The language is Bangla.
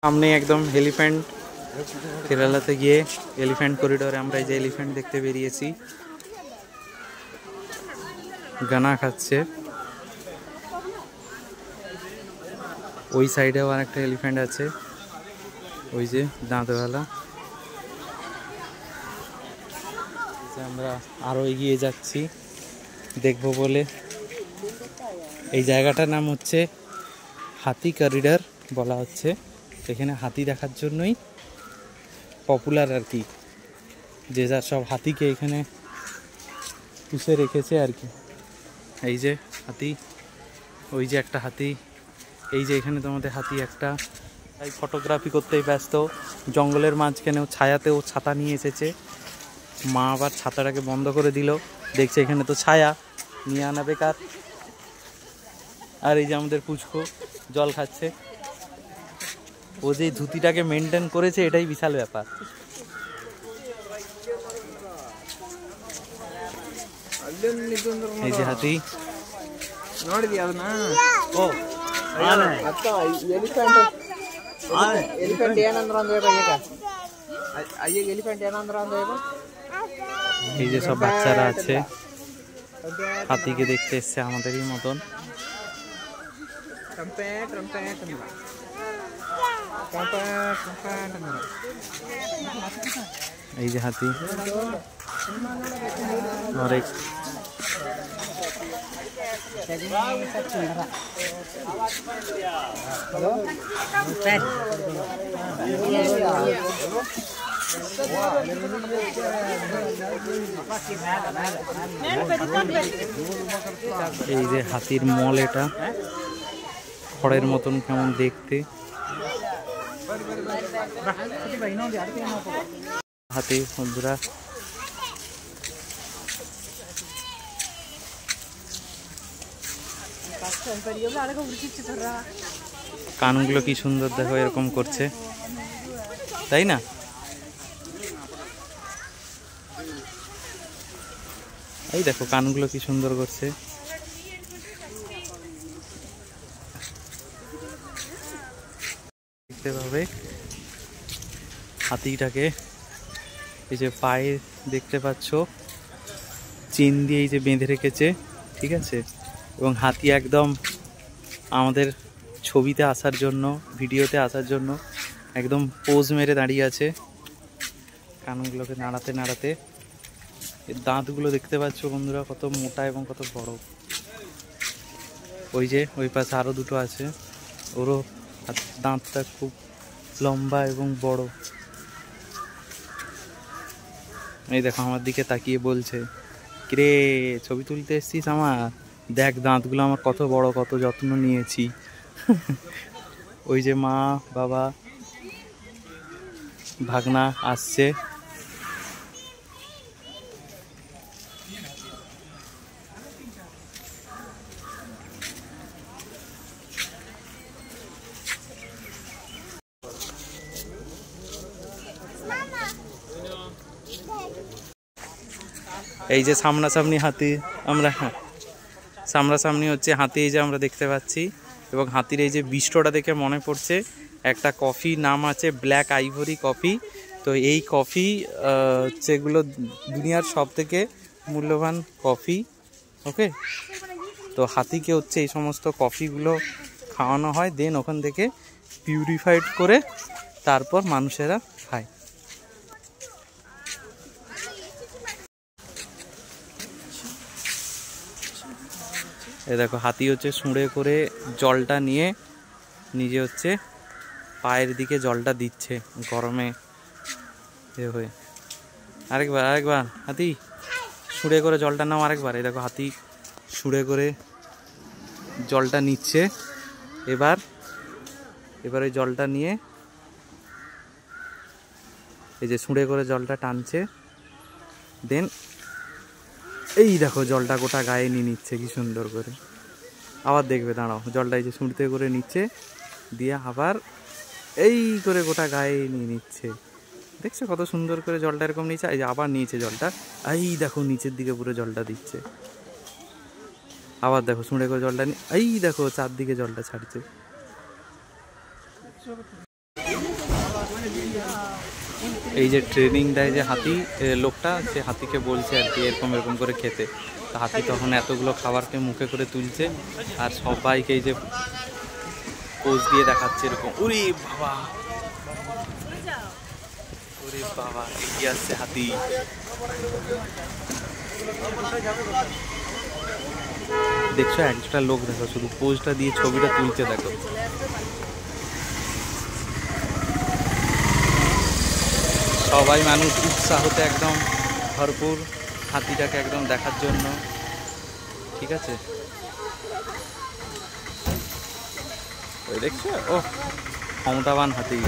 সামনে একদম এলিফ্যান্ট কেরালাতে গিয়ে এলিফ্যান্ট করিডোরে আমরা এই যে এলিফ্যান্ট দেখতে বেরিয়েছি। গানা খাচ্ছে। ওই সাইডেও আর একটা এলিফ্যান্ট আছে, ওই যে দাঁতওয়ালা। আমরা আরো এগিয়ে যাচ্ছি দেখবো বলে। এই জায়গাটার নাম হচ্ছে হাতি করিডোর বলা হচ্ছে। এখানে হাতি দেখার জন্যই পপুলার আর কি, যে যার সব হাতিকে এখানে পুষে রেখেছে আর কি। এই যে হাতি, ওই যে একটা হাতি, এই যে এখানে তোমাদের হাতি একটা। তাই ফটোগ্রাফি করতেই ব্যস্ত। জঙ্গলের মাঝখানেও ছায়াতেও ছাতা নিয়ে এসেছে। মা আবার ছাতাটাকে বন্ধ করে দিল, দেখছে এখানে তো ছায়া, নিয়ে আনা বেকার। আর এই যে আমাদের পুচকো জল খাচ্ছে। ও যে ধুতিটাকে মেনটেন করেছে এটাই বিশাল ব্যাপার। এই যে হাতি। ও এই যে সব বাচ্চারা আছে, হাতিকে দেখতে এসছে আমাদেরই মতন। এই যে হাতি অনেক। এই যে হাতির মল, এটা খড়ের মতন কেমন দেখতে। হাতি বন্ধুরা কানগুলো কি সুন্দর দেখো, এরকম করছে তাই না? এই দেখো কানগুলো কি সুন্দর করছে। দেখতে পাবে হাতিটাকে, এই যে পায়ে দেখতে পাচ্ছ চেন দিয়ে এই যে বেঁধে রেখেছে, ঠিক আছে। এবং হাতি একদম আমাদের ছবিতে আসার জন্য, ভিডিওতে আসার জন্য একদম পোজ মেরে দাঁড়িয়ে আছে, কানগুলোকে নাড়াতে নাড়াতে। এর দাঁতগুলো দেখতে পাচ্ছ বন্ধুরা কত মোটা এবং কত বড়। ওই যে ওই পাশে আরো দুটো আছে, ওরও দাঁতটা খুব লম্বা এবং বড়। এই দেখো আমার দিকে তাকিয়ে বলছে, কিরে ছবি তুলতে এসছিস আমার? দেখ দাঁতগুলো আমার কত বড়, কত যত্ন নিয়েছি। ওই যে মা বাবা ভাগনা আসছে। এই যে সামনাসামনি হাতি, আমরা সামনাসামনি হচ্ছে হাতি, এই যে আমরা দেখতে পাচ্ছি। এবং হাতির এই যে বিষ্টটা দেখে মনে পড়ছে একটা কফি নাম আছে ব্ল্যাক আইভরি কফি। তো এই কফি যেগুলো দুনিয়ার সব থেকে মূল্যবান কফি, ওকে। তো হাতিকে হচ্ছে এই সমস্ত কফিগুলো খাওয়ানো হয়, দেন ওখান থেকে পিউরিফাইড করে তারপর মানুষেরা খায়। এই দেখো হাতি হচ্ছে সুঁড়ে করে জলটা নিয়ে নিজে হচ্ছে পায়ের দিকে জলটা দিচ্ছে গরমে এ হয়ে। আরেকবার আরেকবার হাতি সুঁড়ে করে জলটা নাও আরেকবার। এই দেখো হাতি সুঁড়ে করে জলটা নিচ্ছে। এবার এবার ওই জলটা নিয়ে এই যে সুঁড়ে করে জলটা টানছে, দেন এই দেখো জলটা গোটা গায়ে নিয়ে নিচ্ছে কি সুন্দর করে। আবার দেখবে, দাঁড়াও, জলটা এই যে সুঁড়তে করে নিচ্ছে, দিয়ে আবার এই করে গোটা গায়ে নিয়ে নিচ্ছে। দেখছো কত সুন্দর করে জলটা এরকম নিচ্ছে। এই যে আবার নিয়েছে জলটা, এই দেখো নিচের দিকে পুরো জলটা দিচ্ছে। আবার দেখো সুঁড়ে করে জলটা এই দেখো চারদিকে জলটা ছাড়ছে। এই যে ট্রেনিং দেয় যে হাতি লোকটা, সে হাতিকে বলছে আর কি এরকম এরকম করে খেতে। তো হাতি তখন এতগুলো খাবারকে মুখে করে তুলছে আর সবাইকে এই যে পোজ দিয়ে দেখাচ্ছে এরকম। ওরে বাবা, ওরে বাবা, এগিয়ে আসছে হাতি। দেখছো একটা লোক, দেখো শুধু পোজটা দিয়ে ছবিটা তুলছে, দেখো। সবাই মানুষ উৎসাহতে একদম ভরপুর হাতিটাকে একদম দেখার জন্য। ঠিক আছে, ওই দেখছো, ও ক্ষমতাবান হাতি।